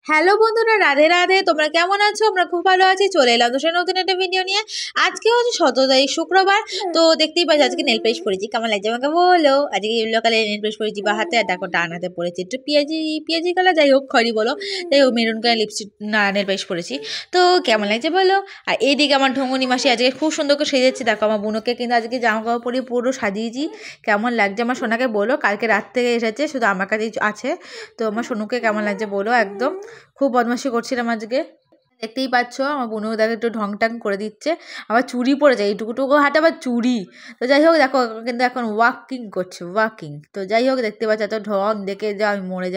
Hello বন্ধুরা, রাধে রাধে। তোমরা কেমন আছো? আমরা খুব ভালো আছি। চলে এলাম তো নতুন একটা ভিডিও নিয়ে। আজকে হচ্ছে 17 তারিখ শুক্রবার। তো দেখতেই পাচ্ছি আজকে নেল পেস্ট পরেছি। কেমন লাগছে আমাকে বলো। আজকে ইয়েলো কালারের নেল পেস্ট পরেছি বা হাতে, আর দেখো ডান হাতে পরেছি একটু পেঁয়াজি কালার, যাই হোক খড়ি বলো, যাই হোক মেরুন কালার লিপস্টিক না নেল পেস্ট পরেছি। তো কেমন লাগছে বলো। আর এইদিকে আমার ঢঙ্গুনি মাসি আজকে খুব সুন্দর করে সেজেছে। দেখো আমার বোনকে কিন্তু আজকে জামা কাপড় পরিয়ে পুরো সাজিয়েছি। কেমন লাগছে আমার সোনাকে বলো। কালকে রাত থেকে এসেছে, শুধু আমার কাছেই আছে। তো আমার সোনুকে কেমন লাগছে বলো। একদম খুব বদমাশি করছিলাম আজকে। দেখতেই পাচ্ছ আমার বোনও দেখো একটু ঢং টাং করে দিচ্ছে। আবার চুড়ি পরে যায়, এইটুকু হাতে আবার চুড়ি। তো যাই হোক দেখো কিন্তু এখন ওয়াকিং করছে, ওয়াকিং। তো যাই হোক দেখতে পাচ্ছ এত ঢং দেখে যা আমি মরে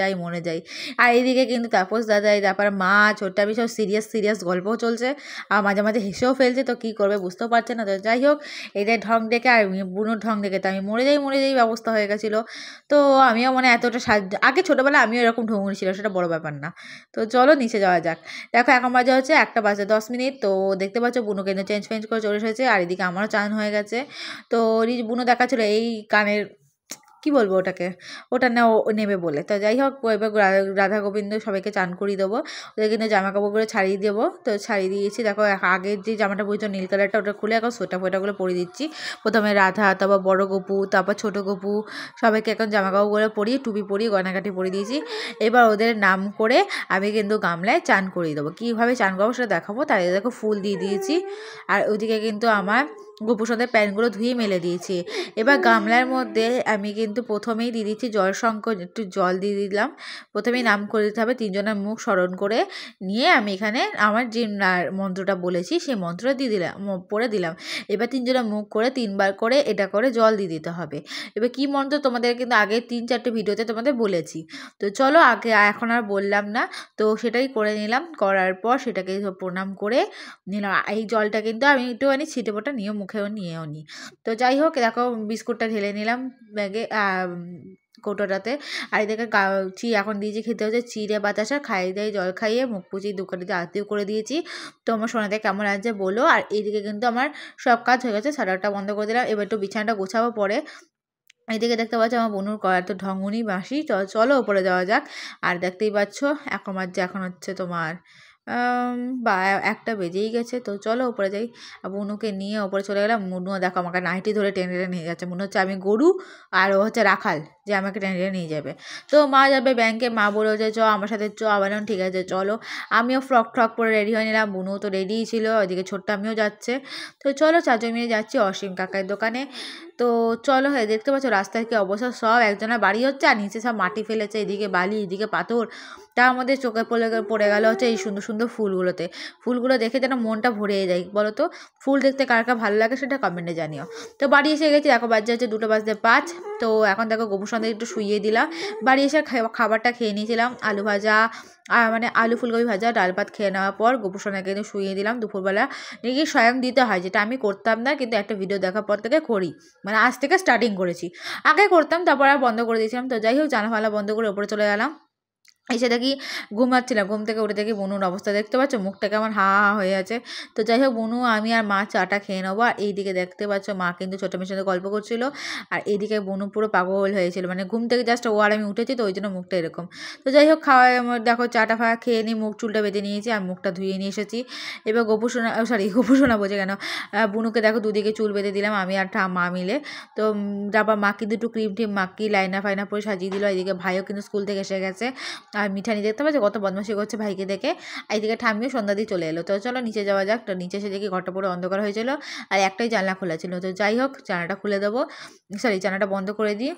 যাই। আর এইদিকে কিন্তু তাপস দাদাই, তারপর মা ছোট্টা সব সিরিয়াস গল্পও চলছে। আর মাঝে মাঝে হেসেও ফেলছে। তো কী করবে বুঝতেও পারছে না। তো যাই হোক এদের ঢং দেখে আর বুনোর ঢং দেখে তো আমি মরে যাই ব্যবস্থা হয়ে গেছিলো। তো আমিও মানে এতটা আগে ছোটোবেলায় আমিও এরকম ঢঙ্গুনি ছিল, সেটা বড় ব্যাপার না। তো চলো নিচে যাওয়া যাক। দেখো এখন বাজে হচ্ছে 1:10। তো দেখতে পাচ্ছ বুনু কিন্তু চেঞ্জ করে চলে এসেছে। আর এদিকে আমারও চান হয়ে গেছে। তো বুনু দেখাচ্ছিল এই কানের কি বলবো ওটাকে, ওটা নেবে বলে। তো যাই হোক এবার রাধা গোবিন্দ সবাইকে চান করিয়ে দেবো। ওদের কিন্তু জামা কাপড়গুলো ছাড়িয়ে দেবো। তো ছাড়িয়ে দিয়েছি। দেখো আগের যে জামাটা পরেছিল নীল কালারটা, ওটা খুলে এখন ফোটাগুলো পরিয়ে দিচ্ছি। প্রথমে রাধা, তারপর বড় গপু, তারপর ছোট গপু, সবাইকে এখন জামা কাপড়গুলো পরিয়ে টুপি পরিয়ে গয়নাকাটি পরিয়ে দিয়েছি। এবার ওদের নাম করে আমি কিন্তু গামলায় চান করিয়ে দেবো। কীভাবে চান করবো সেটা দেখাবো। তাই দেখো ফুল দিয়ে দিয়েছি। আর ওইদিকে কিন্তু আমার গোপু সোনাদের প্যান্টগুলো ধুয়ে মেলে দিয়েছি। এবার গামলার মধ্যে আমি কিন্তু প্রথমেই দিয়ে দিচ্ছি একটু জল দিয়ে দিলাম। প্রথমেই নাম করে দিতে হবে, তিনজনের মুখ স্মরণ করে নিয়ে আমি এখানে আমার যে মন্ত্রটা বলেছি সেই মন্ত্রটা দিয়ে দিলাম, পড়ে দিলাম। এবার তিনজনের মুখ করে 3বার করে এটা করে জল দিয়ে দিতে হবে। এবার কী মন্ত্র তোমাদের কিন্তু আগে 3-4টে ভিডিওতে তোমাদের বলেছি। তো চলো আগে এখন আর বললাম না। তো সেটাই করে নিলাম। করার পর সেটাকে প্রণাম করে নিলাম। এই জলটা কিন্তু আমি একটুখানি ছিটেফোঁটা নিয়ে মুখেও নিয়েও নিই। তো যাই হোক দেখো বিস্কুটটা ঢেলে নিলাম ব্যাগে, কৌটোটাতে। আর এদিকে এখন দিয়েছি খেতে হচ্ছে চিড়ে বাতাসা, খাইয়ে দেয় জল খাইয়ে মুখ পুচিয়ে দোকানিতে আরতিও করে দিয়েছি। তো আমার সোনাতে কেমন লাগছে বলো। আর এইদিকে কিন্তু আমার সব কাজ হয়ে গেছে, শাটারটা বন্ধ করে দিলাম। এবার একটু বিছানাটা গোছাবো পরে। এদিকে দেখতে পাচ্ছ আমার বনুর এত ঢঙ্গুনি বাঁশি। চলো ওপরে যাওয়া যাক। আর দেখতেই পাচ্ছ এখন হচ্ছে তোমার বা 1টা বেজেই গেছে। তো চলো ওপরে যাই। আর বুনুকে নিয়ে ওপরে চলে গেলাম। বুনুও দেখো আমাকে নাইটি ধরে টেনে টেনে নিয়ে যাচ্ছে। মনে হচ্ছে আমি গরু আর ও হচ্ছে রাখাল, যে আমাকে টেনে টেনে নিয়ে যাবে। তো মা যাবে ব্যাংকে, মা বললো যে আমার সাথে আবার ঠিক আছে চলো। আমিও ফ্রক পরে রেডি হয়ে নিলাম। বুনুও তো রেডিই ছিল, ওইদিকে ছোট্ট আমিও যাচ্ছে। তো চলো 4জন মিলে যাচ্ছি অসীম কাকার দোকানে। তো চলো দেখতে পাচ্ছ রাস্তায় কি অবস্থা, সব একজনের বাড়ি হচ্ছে আর নিচে সব মাটি ফেলেছে, এদিকে বালি এদিকে পাথর। তার মধ্যে চোখে পড়ে গেল হচ্ছে এই সুন্দর সুন্দর ফুলগুলোতে। ফুলগুলো দেখে যেন মনটা ভরে যায় বলো তো। ফুল দেখতে কার কার ভালো লাগে সেটা কমেন্টে জানিও। তো বাড়ি এসে গেছি, দেখো বাজে হচ্ছে 2:05। তো এখন দেখো গোপুর সঙ্গে একটু শুইয়ে দিলাম। বাড়ি এসে খাবারটা খেয়ে নিয়েছিলাম, আলু ভাজা মানে আলু ফুলকপি ভাজা, ডাল ভাত খেয়ে নেওয়ার পর গোপুর সঙ্গে কিন্তু শুইয়ে দিলাম। দুপুরবেলা নাকি স্বয়ং দিতে হয়, যেটা আমি করতাম না, কিন্তু একটা ভিডিও দেখার পর থেকে করি। মানে আজ থেকে স্টার্টিং করেছি, আগে করতাম তারপর আর বন্ধ করে দিয়েছিলাম। তো যাই হোক জানালা বন্ধ করে ওপরে চলে গেলাম। এসে দেখি ঘুমাচ্ছিলাম, ঘুম থেকে উঠে দেখি বুনুর অবস্থা দেখতে পাচ্ছ, মুখটা কেমন হা হা হয়ে আছে। তো যাই হোক বুনু আমি আর মা চাটা খেয়ে নেবো। আর এইদিকে দেখতে পাচ্ছ মা কিন্তু ছোটো মেয়ের সাথে গল্প করছিল। আর এইদিকে বুনু পুরো পাগল হয়েছিল, মানে ঘুম থেকে জাস্ট ও আর আমি উঠেছি, তো ওই জন্য মুখটা এরকম। তো যাই হোক দেখো চাটা খেয়ে নিই, মুখ চুলটা বেঁধে নিয়েছি আর মুখটা ধুয়ে নিয়ে এসেছি। এবার গোপুসোনা বোঝে কেন, বুনুকে দেখো দুদিকে চুল বেঁধে দিলাম আমি আর মা মিলে। তো তারপর মা কিন্তু একটু ক্রিম টিম মাখি লাইনা ফাইনা পরে সাজিয়ে দিল। এদিকে ভাইও কিন্তু স্কুল থেকে এসে গেছে। আর মিঠানি দেখতে পাচ্ছি কত বদমাশি করছে ভাইকে দেখে। এইদিকে ঠাম্মিও সন্ধ্যা দিয়ে চলে এলো। তো চলো নিচে যাওয়া যাক। তো নিচে এসে দেখি ঘরটা পুরো অন্ধকার হয়েছিল আর একটাই জানলা খোলা ছিল। তো যাই হোক জানালাটা খুলে দেবো, জানালাটা বন্ধ করে দিই।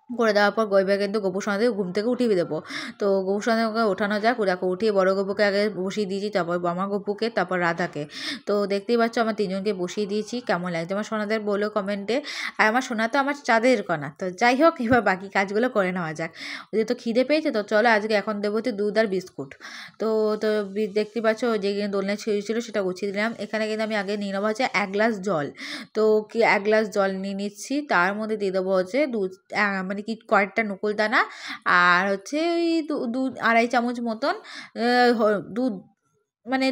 করে দেওয়ার পর গইবে কিন্তু গোপুর সঙ্গে ঘুম থেকে উঠিয়ে দেবো। তো গোপুর সঙ্গে ওকে ওঠানো যাক। দেখো উঠিয়ে বড় গপুকে আগে বসিয়ে দিয়েছি, তারপর আমার গপুকে, তারপর রাধাকে। তো দেখতেই পাচ্ছ আমার 3জনকে বসিয়ে দিয়েছি। কেমন লাগছে আমার সোনাদের বলো কমেন্টে। আর আমার সোনা তো আমার চাঁদের কণা। তো যাই হোক এবার বাকি কাজগুলো করে নেওয়া যাক। ওদের তো খিদে পেয়েছে। তো চলো আজকে এখন দেবো হচ্ছে দুধ আর বিস্কুট। তো তো দেখতে পাচ্ছ যে দোলনায় ছিল সেটা গুছিয়ে দিলাম। এখানে কিন্তু আমি আগে নিয়ে নেবো হচ্ছে 1 গ্লাস জল। তো 1 গ্লাস জল নিয়ে নিচ্ছি, তার মধ্যে দিয়ে দেবো হচ্ছে দুধ, মানে কি কয়েকটা নকুলদানা, আর হচ্ছে ওই 2-2.5 চামচ মতন দুধ, মানে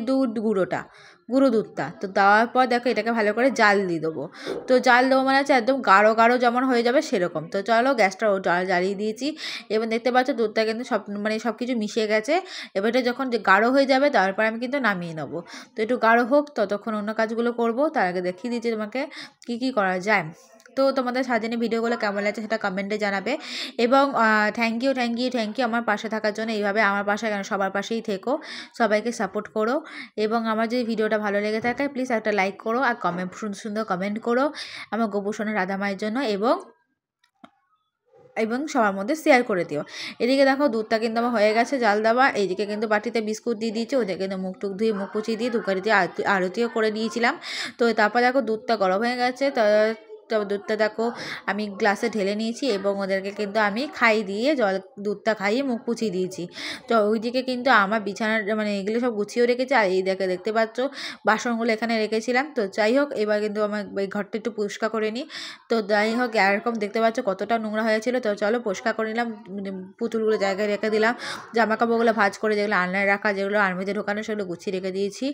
গুঁড়ো দুধটা। তো দেওয়ার পর দেখো এটাকে ভালো করে জাল দিয়ে দেবো। তো জাল দেবো মানে হচ্ছে একদম গাঢ় গাঢ় যেমন হয়ে যাবে সেরকম। তো চলো গ্যাসটা জ্বালিয়ে দিয়েছি। এবং দেখতে পাচ্ছ দুধটা কিন্তু সব কিছু মিশে গেছে। এবার এটা যখন গাঢ় হয়ে যাবে তারপর আমি কিন্তু নামিয়ে নেবো। তো একটু গাঢ় হোক, ততক্ষণ অন্য কাজগুলো করবো। তার আগে দেখিয়ে দিচ্ছি তোমাকে কী করা যায়। তো তোমাদের সারাদিনের ভিডিওগুলো কেমন লাগছে সেটা কমেন্টে জানাবে। এবং থ্যাংক ইউ আমার পাশে থাকার জন্য। এইভাবে আমার পাশে কেন, সবার পাশেই থেকো, সবাইকে সাপোর্ট করো। এবং আমার যদি ভিডিওটা ভালো লেগে থাকে প্লিজ একটা লাইক করো আর সুন্দর সুন্দর কমেন্ট করো আমার গোপুসোনা রাধা মায়ের জন্য। এবং সবার মধ্যে শেয়ার করে দিও। এদিকে দেখো দুধটা কিন্তু আমার হয়ে গেছে জাল দেওয়া। এইদিকে কিন্তু বাটিতে বিস্কুট দিয়ে দিয়েছি। ওদের কিন্তু মুখ ধুয়ে মুখ পুছিয়ে দিয়ে ধূপকাঠি দিয়ে আরতিও করে দিয়েছিলাম। তো তারপর দেখো দুধটা গরম হয়ে গেছে। তারপর দুধটা দেখো আমি গ্লাসে ঢেলে নিয়েছি এবং ওদেরকে কিন্তু আমি দুধটা খাইয়ে মুখ পুছিয়ে দিয়েছি। তো ওইদিকে কিন্তু আমার বিছানার মানে এগুলো সব গুছিয়েও রেখেছি। আর এই দেখতে পাচ্ছ বাসনগুলো এখানে রেখেছিলাম। তো যাই হোক এবার কিন্তু আমার এই ঘরটা একটু পরিষ্কার করে নিই। তো যাই হোক এরকম দেখতে পাচ্ছ কতটা নোংরা হয়েছিল। তো চলো পরিষ্কার করে নিলাম, পুতুলগুলো জায়গায় রেখে দিলাম, জামা কাপড়গুলো ভাঁজ করে যেগুলো আলনায় রাখা, যেগুলো আলমারিতে ঢোকানো সেগুলো গুছিয়ে রেখে দিয়েছি।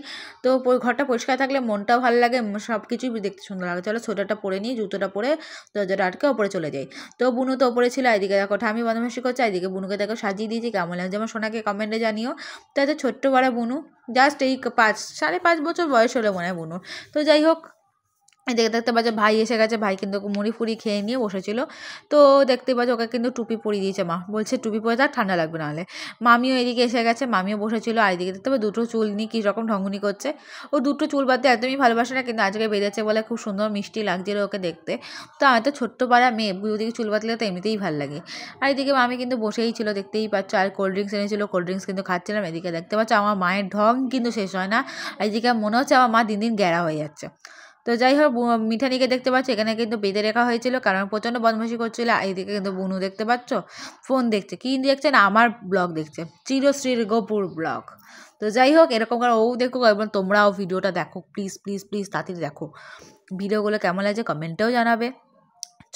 তো ঘরটা পরিষ্কার থাকলে মনটাও ভালো লাগে, সব কিছুই দেখতে সুন্দর লাগে। চলো সোয়েটারটা পরে নিই, জুতোটা পরে দরজাটা আটকে ওপরে চলে যাই। তো বুনু তো ওপরে ছিল। এদিকে দেখো ঠামি বদমাশি করছে। এদিকে বুনুকে দেখো সাজিয়ে দিয়েছি, কেমন লাগে যেমন সোনাকে কমেন্টে জানিও। তো এত ছোট্ট বড় বুনু, জাস্ট এই 5.5 বছর বয়স হলো মনে হয় বুনুর। তো যাই হোক এদিকে দেখতে পাচ্ছ ভাই এসে গেছে। ভাই কিন্তু মুড়ি ফুড়ি খেয়ে নিয়ে বসেছিল। তো দেখতে পাচ্ছ ওকে কিন্তু টুপি পরিয়ে দিয়েছে মা, বলছে টুপি পরে থাক, ঠান্ডা লাগবে নাহলে। মামিও এদিকে এসে গেছে, মামিও বসেছিল। আর এদিকে দেখতে পাবো দুটো চুল নিয়ে কী রকম ঢঙ্গুনি করছে। ও দুটো চুল বাঁধতে একদমই ভালোবাসে না, কিন্তু আজকে বেঁধেছে বলে খুব সুন্দর মিষ্টি লাগছিল ওকে দেখতে। তো আমি তো ছোট্ট পাড়া মেয়ে, দুদিকে চুল বাঁধলে তো এমনিতেই ভালো লাগে। আর এদিকে মামি কিন্তু বসেই ছিল, দেখতেই পাচ্ছ। আর কোল্ড ড্রিঙ্কস এনেছিল, কোল্ড ড্রিঙ্কস কিন্তু খাচ্ছিলাম। এদিকে দেখতে পাচ্ছ আমার মায়ের ঢং কিন্তু শেষ হয় না। আর এদিকে মনে হচ্ছে আমার মা দিন দিন গ্যারা হয়ে যাচ্ছে। তো যাই হোক মিঠানিকে দেখতে পাচ্ছ এখানে কিন্তু বেঁধে রাখা হয়েছিল, কারণ প্রচণ্ড বদমাশি করছিল। এইদিকে কিন্তু বুনু দেখতে পাচ্ছ ফোন দেখছে। কী দেখছে না, আমার ব্লগ দেখছে, চিরশ্রীর গোপুর ব্লগ। তো যাই হোক এরকম করে ও দেখো এবং তোমরাও ভিডিওটা দেখো প্লিজ প্লিজ প্লিজ, তাড়াতাড়ি দেখো। ভিডিওগুলো কেমন লাগছে কমেন্টেও জানাবে।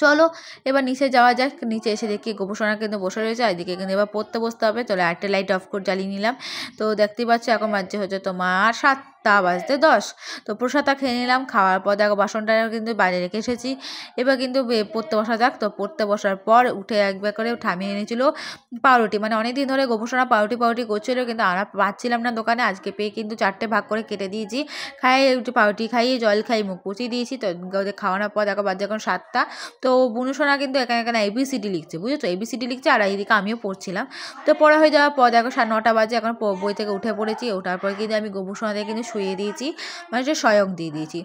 চলো এবার নিচে যাওয়া যাক। নিচে এসে দেখি গোপসোনা কিন্তু বসে রয়েছে। এদিকে কিন্তু এবার পড়তে বসতে হবে। চলো একটা লাইট অফ করে জ্বালিয়ে নিলাম। তো দেখতেই পাচ্ছ এখন বাজছে হচ্ছে তোমার 7:10। তো প্রসাদটা খেয়ে নিলাম। খাওয়ার পর দেখো বাসনটা কিন্তু বাইরে রেখে এসেছি। এবার কিন্তু পড়তে বসা যাক। তো পড়তে বসার পর উঠে একবার করে ঠামিয়ে এনেছিল পাউরুটি। মানে অনেকদিন ধরে গোপসোনা পাউরুটি করছিল, কিন্তু আমরা পাচ্ছিলাম না দোকানে। আজকে পেয়ে কিন্তু 4টে ভাগ করে কেটে দিয়েছি। একটু পাউরুটি খাইয়ে জল খাই মুখ পুছিয়ে দিয়েছি। তো ওদের খাওয়ানোর পর দেখো বাজে এখন 7টা। তো বুনুসোনা কিন্তু এখানে ABCD লিখছে, বুঝেছো, ABCD লিখছে। আর এইদিকে আমিও পড়ছিলাম। তো পড়া হয়ে যাওয়ার পর দেখো 9:30 বাজে। এখন বই থেকে উঠে পড়েছি। ওঠার পর কিন্তু আমি গোপুসোনাদের কিন্তু শুয়ে দিয়েছি, মানে স্বয়ং দিয়ে দিয়েছি।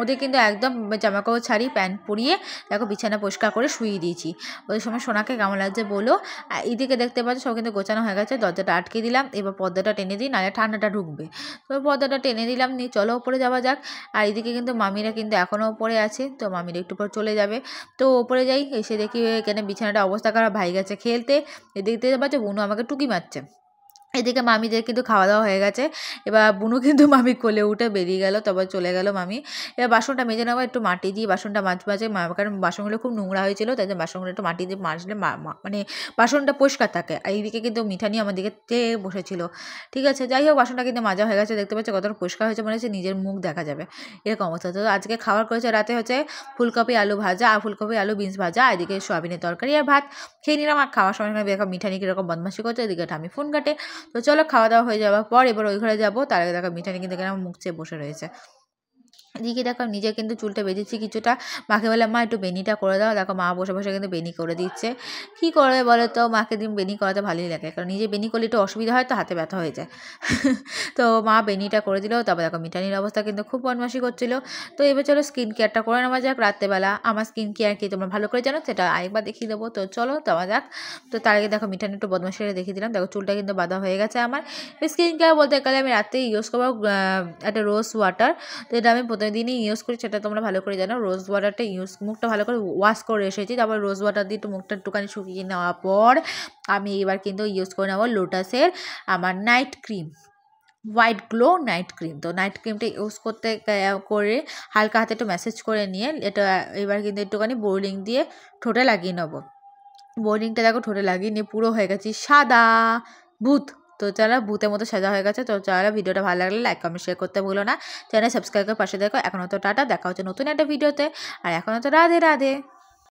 ওদের কিন্তু একদম জামাকাপড় ছাড়িয়ে প্যান্ট পরিয়ে দেখো বিছানা পরিষ্কার করে শুয়ে দিয়েছি। ওদের সময় সোনাকে কেমন লাগছে বলো। আর এইদিকে দেখতে পাচ্ছ সব কিন্তু গোছানো হয়ে গেছে। দরজাটা আটকে দিলাম। এবার পর্দাটা টেনে দিই, নাহলে ঠান্ডাটা ঢুকবে। তো পর্দাটা টেনে দিলাম, নিয়ে চলো ওপরে যাওয়া যাক। আর এদিকে কিন্তু মামিরা কিন্তু এখনও ওপরে আছে। তো মামিরা একটু পর চলে যাবে। তো ওপরে যাই, এসে দেখি এখানে বিছানাটা অবস্থা খারাপ, ভাই গেছে খেলতে। এদিকে দেখতে পাচ্ছ বুনু আমাকে টুকি মারছে। এদিকে মামিদের কিন্তু খাওয়া দাওয়া হয়ে গেছে। এবার বুনু কিন্তু মামি কোলে উঠে বেরিয়ে গেল, তারপর চলে গেল মামি। এবার বাসনটা মেজে নেবো, একটু মাটি দিয়ে বাসনটা মাঝে কারণ বাসনগুলো খুব নোংরা হয়েছিল, তাই জন্য বাসনগুলো একটু মাটি দিয়ে মাজলে মানে বাসনটা পরিষ্কার থাকে। আর এইদিকে কিন্তু মিঠানি আমার দিকে বসেছিল। ঠিক আছে, যাই হোক বাসনটা কিন্তু মাজা হয়ে গেছে। দেখতে পাচ্ছ কতটা পরিষ্কার হয়েছে, মনে হচ্ছে নিজের মুখ দেখা যাবে এরকম অবস্থা। তো আজকে খাবার করেছে রাতে হচ্ছে ফুলকপি আলু ভাজা আর ফুলকপি আলু বিনস ভাজা, এদিকে সোয়াবিনের তরকারি আর ভাত খেয়ে নিলাম। আর খাওয়ার সময় দেখো মিঠানি কীরকম বদমাশি করছে, এদিকে আমি ফোন কাটে। তো চলো খাওয়া দাওয়া হয়ে যাওয়ার পর এবার ওই ঘরে যাবো। তার আগে দেখো মিঠানি কিন্তু এখানে আমার মুখ চেয়ে বসে রয়েছে। এদিকে দেখো নিজে কিন্তু চুলটা বেঁধেছি কিছুটা। মাকে বললাম মা একটু বেনিটা করে দাও। দেখো মা বসে বসে কিন্তু বেনি করে দিচ্ছে। কী করবে বলো তো, মাকে দিন বেনি করাতে ভালোই লাগে, কারণ নিজে বেনি করলে একটু অসুবিধা হয়, তো হাতে ব্যথা হয়ে যায়। তো মা বেনিটা করে দিল। তারপর দেখো মিঠানির অবস্থা কিন্তু খুব বদমাশি করছিল। তো এবার চলো স্কিন কেয়ারটা করে নেওয়া যাক। রাত্রেবেলা আমার স্কিন কেয়ার কি তোমরা ভালো করে জানো, সেটা আরেকবার দেখিয়ে দেবো। তো চলো দেওয়া যাক। তো তার আগে দেখো মিঠানি একটু বদমাশি করে দেখিয়ে দিলাম। দেখো চুলটা কিন্তু বাঁধা হয়ে গেছে আমার। স্কিন কেয়ার বলতে গেলে আমি রাত্রে ইউজ করবো একটা রোজ ওয়াটার। তো এটা আমি প্রতিদিনই ইউজ করি, সেটা তোমরা ভালো করে জানো। রোজ ওয়াটারটা মুখটা ভালো করে ওয়াশ করে এসেছি। তারপর রোজ ওয়াটার দিয়ে একটু মুখটা একটুখানি শুকিয়ে নেওয়ার পর আমি এবার কিন্তু ইউজ করে নেবো লোটাসের আমার night cream, white glow night cream. তো নাইট ক্রিমটা ইউজ করে হালকা হাতে একটু ম্যাসেজ করে নিয়ে এটা এবার কিন্তু একটুখানি বোর্ডিং দিয়ে ঠোঁটে লাগিয়ে নেবো। বোর্ডিংটা দেখো ঠোঁটে লাগিয়ে নিয়ে পুরো হয়ে গেছি সাদা ভূত। তো যারা ভূতের মতো সাজা হয়ে গেছে। তো যারা ভিডিওটা ভালো লাগলে লাইক কমেন্ট শেয়ার করতে ভুলো না, চ্যানেল সাবস্ক্রাইব করে পাশে দেখো। এখনও তো টাটা, দেখা হচ্ছে নতুন একটা ভিডিওতে, আর এখনও তো রাধে রাধে।